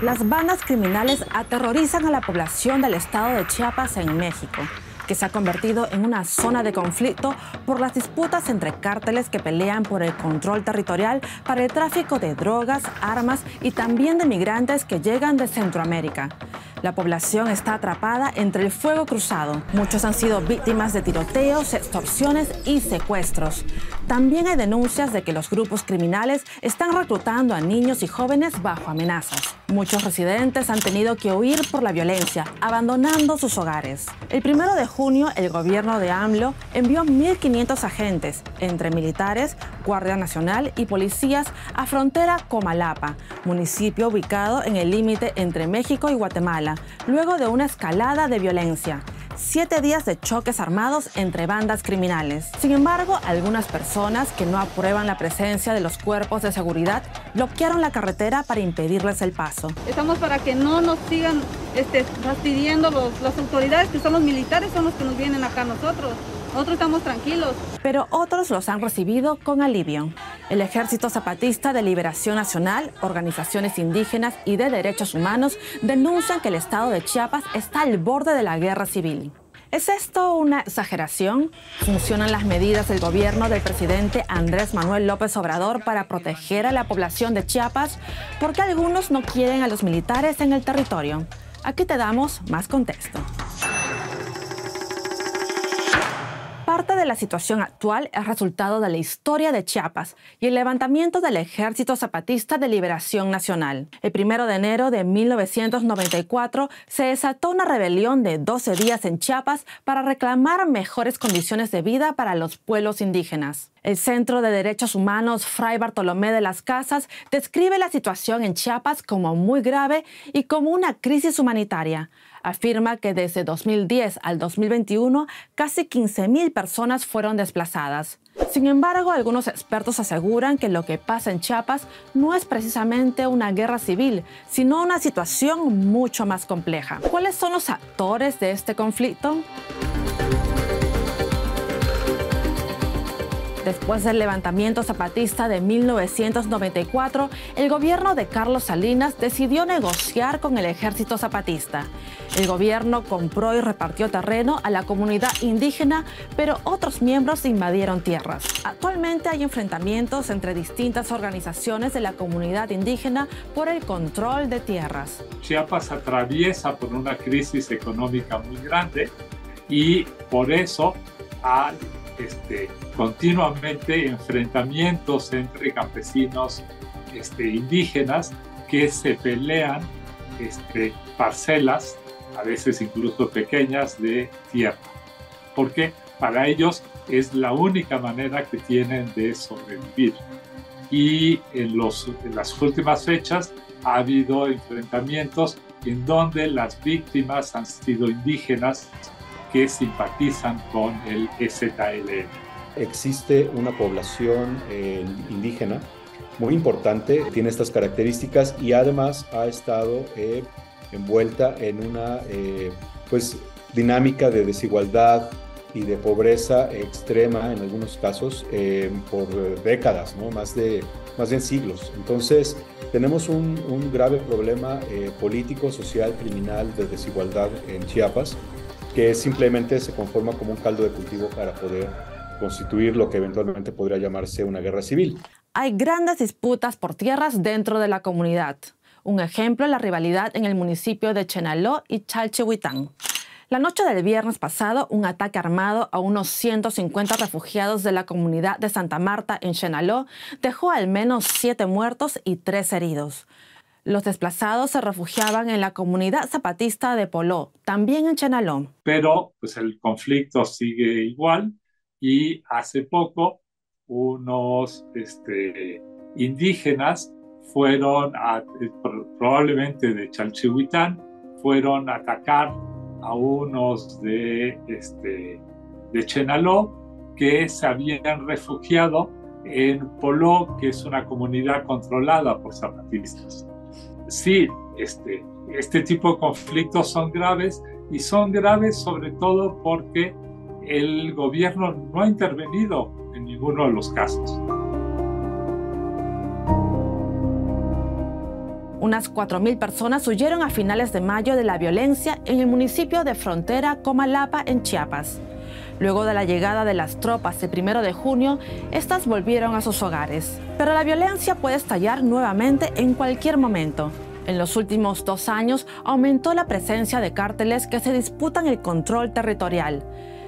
Las bandas criminales aterrorizan a la población del estado de Chiapas en México, que se ha convertido en una zona de conflicto por las disputas entre cárteles que pelean por el control territorial para el tráfico de drogas, armas y también de migrantes que llegan de Centroamérica. La población está atrapada entre el fuego cruzado. Muchos han sido víctimas de tiroteos, extorsiones y secuestros. También hay denuncias de que los grupos criminales están reclutando a niños y jóvenes bajo amenazas. Muchos residentes han tenido que huir por la violencia, abandonando sus hogares. El 1 de junio, el gobierno de AMLO envió 1.500 agentes, entre militares, Guardia Nacional y policías, a frontera Comalapa, municipio ubicado en el límite entre México y Guatemala, luego de una escalada de violencia. 7 días de choques armados entre bandas criminales. Sin embargo, algunas personas que no aprueban la presencia de los cuerpos de seguridad bloquearon la carretera para impedirles el paso. Estamos para que no nos sigan fastidiando las autoridades, que son los militares, son los que nos vienen acá a nosotros. Nosotros estamos tranquilos. Pero otros los han recibido con alivio. El Ejército Zapatista de Liberación Nacional, organizaciones indígenas y de derechos humanos denuncian que el estado de Chiapas está al borde de la guerra civil. ¿Es esto una exageración? ¿Funcionan las medidas del gobierno del presidente Andrés Manuel López Obrador para proteger a la población de Chiapas? ¿Por qué algunos no quieren a los militares en el territorio? Aquí te damos más contexto. Parte de la situación actual es resultado de la historia de Chiapas y el levantamiento del Ejército Zapatista de Liberación Nacional. El 1 de enero de 1994 se desató una rebelión de 12 días en Chiapas para reclamar mejores condiciones de vida para los pueblos indígenas. El Centro de Derechos Humanos Fray Bartolomé de las Casas describe la situación en Chiapas como muy grave y como una crisis humanitaria. Afirma que desde 2010 al 2021 casi 15.000 personas fueron desplazadas. Sin embargo, algunos expertos aseguran que lo que pasa en Chiapas no es precisamente una guerra civil, sino una situación mucho más compleja. ¿Cuáles son los actores de este conflicto? Después del levantamiento zapatista de 1994, el gobierno de Carlos Salinas decidió negociar con el ejército zapatista. El gobierno compró y repartió terreno a la comunidad indígena, pero otros miembros invadieron tierras. Actualmente hay enfrentamientos entre distintas organizaciones de la comunidad indígena por el control de tierras. Chiapas atraviesa por una crisis económica muy grande y por eso hay continuamente enfrentamientos entre campesinos indígenas que se pelean parcelas, a veces incluso pequeñas, de tierra, porque para ellos es la única manera que tienen de sobrevivir. Y en las últimas fechas ha habido enfrentamientos en donde las víctimas han sido indígenas que simpatizan con el EZLN. Existe una población indígena muy importante, tiene estas características y además ha estado envuelta en una dinámica de desigualdad y de pobreza extrema en algunos casos por décadas, ¿no? más de siglos. Entonces tenemos un grave problema político, social, criminal de desigualdad en Chiapas, que simplemente se conforma como un caldo de cultivo para poder constituir lo que eventualmente podría llamarse una guerra civil. Hay grandes disputas por tierras dentro de la comunidad. Un ejemplo es la rivalidad en el municipio de Chenaló y Chalchihuitán. La noche del viernes pasado, un ataque armado a unos 150 refugiados de la comunidad de Santa Marta en Chenaló dejó al menos 7 muertos y 3 heridos. Los desplazados se refugiaban en la comunidad zapatista de Poló, también en Chenaló. Pero el conflicto sigue igual y hace poco unos indígenas fueron, probablemente de Chalchihuitán, fueron a atacar a unos de Chenaló que se habían refugiado en Poló, que es una comunidad controlada por zapatistas. Sí, este tipo de conflictos son graves y son graves sobre todo porque el gobierno no ha intervenido en ninguno de los casos. Unas 4.000 personas huyeron a finales de mayo de la violencia en el municipio de frontera Comalapa, en Chiapas. Luego de la llegada de las tropas el 1 de junio, estas volvieron a sus hogares. Pero la violencia puede estallar nuevamente en cualquier momento. En los últimos 2 años aumentó la presencia de cárteles que se disputan el control territorial.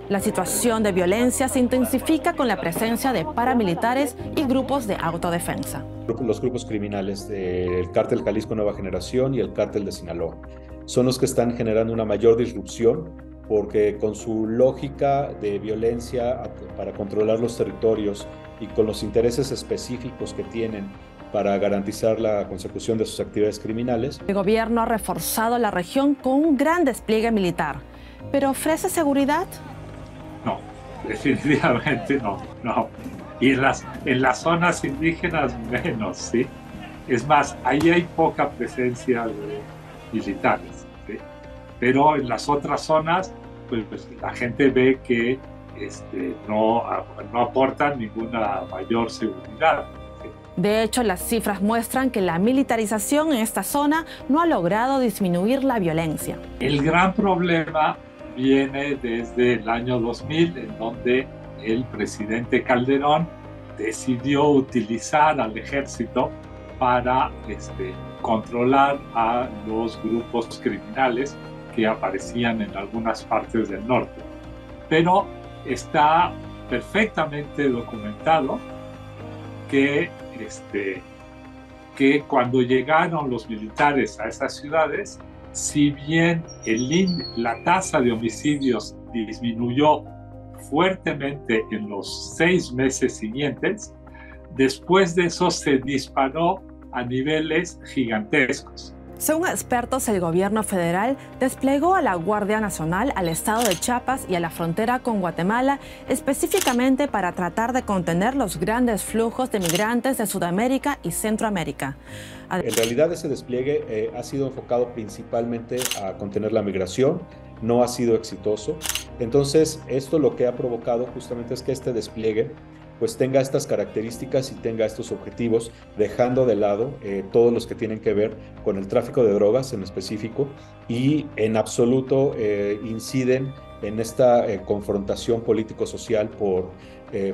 La situación de violencia se intensifica con la presencia de paramilitares y grupos de autodefensa. Los grupos criminales del Cártel Jalisco Nueva Generación y el Cártel de Sinaloa son los que están generando una mayor disrupción, porque con su lógica de violencia para controlar los territorios y con los intereses específicos que tienen para garantizar la consecución de sus actividades criminales. El gobierno ha reforzado la región con un gran despliegue militar, pero ¿ofrece seguridad? No, definitivamente no. Y en las zonas indígenas menos, ¿sí? Es más, ahí hay poca presencia de militares, ¿sí? Pero en las otras zonas, pues la gente ve que no aportan ninguna mayor seguridad. ¿Sí? De hecho, las cifras muestran que la militarización en esta zona no ha logrado disminuir la violencia. El gran problema viene desde el año 2000, en donde el presidente Calderón decidió utilizar al ejército para controlar a los grupos criminales que aparecían en algunas partes del norte. Pero está perfectamente documentado que cuando llegaron los militares a esas ciudades, si bien la tasa de homicidios disminuyó fuertemente en los 6 meses siguientes, después de eso se disparó a niveles gigantescos. Según expertos, el gobierno federal desplegó a la Guardia Nacional al estado de Chiapas y a la frontera con Guatemala específicamente para tratar de contener los grandes flujos de migrantes de Sudamérica y Centroamérica. En realidad ese despliegue ha sido enfocado principalmente a contener la migración, no ha sido exitoso. Entonces esto lo que ha provocado justamente es que este despliegue pues tenga estas características y tenga estos objetivos, dejando de lado todos los que tienen que ver con el tráfico de drogas en específico, y en absoluto inciden en esta confrontación político-social por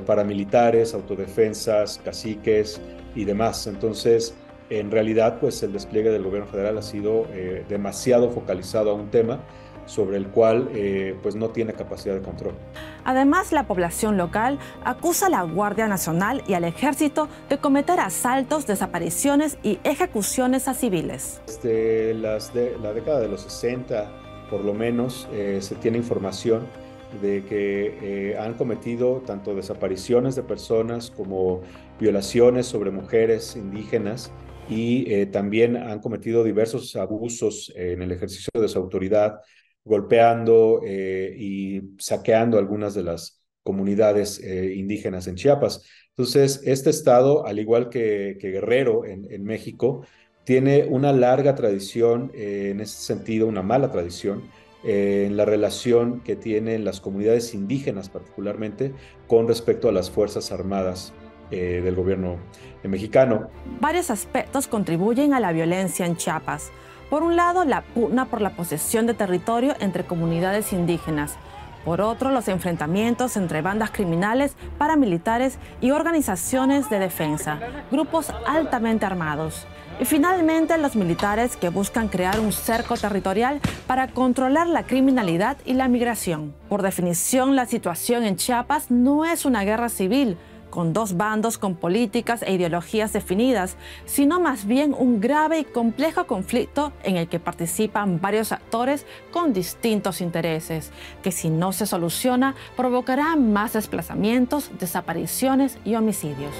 paramilitares, autodefensas, caciques y demás. Entonces, en realidad, pues el despliegue del gobierno federal ha sido demasiado focalizado a un tema sobre el cual pues no tiene capacidad de control. Además, la población local acusa a la Guardia Nacional y al Ejército de cometer asaltos, desapariciones y ejecuciones a civiles. La década de los 60, por lo menos, se tiene información de que han cometido tanto desapariciones de personas como violaciones sobre mujeres indígenas, y también han cometido diversos abusos en el ejercicio de su autoridad, golpeando y saqueando algunas de las comunidades indígenas en Chiapas. Entonces, este estado, al igual que Guerrero en México, tiene una larga tradición, en ese sentido, una mala tradición, en la relación que tienen las comunidades indígenas particularmente con respecto a las Fuerzas Armadas del gobierno mexicano. Varios aspectos contribuyen a la violencia en Chiapas. Por un lado, la pugna por la posesión de territorio entre comunidades indígenas. Por otro, los enfrentamientos entre bandas criminales, paramilitares y organizaciones de defensa, grupos altamente armados. Y finalmente, los militares que buscan crear un cerco territorial para controlar la criminalidad y la migración. Por definición, la situación en Chiapas no es una guerra civil, con 2 bandos con políticas e ideologías definidas, sino más bien un grave y complejo conflicto en el que participan varios actores con distintos intereses, que si no se soluciona provocará más desplazamientos, desapariciones y homicidios.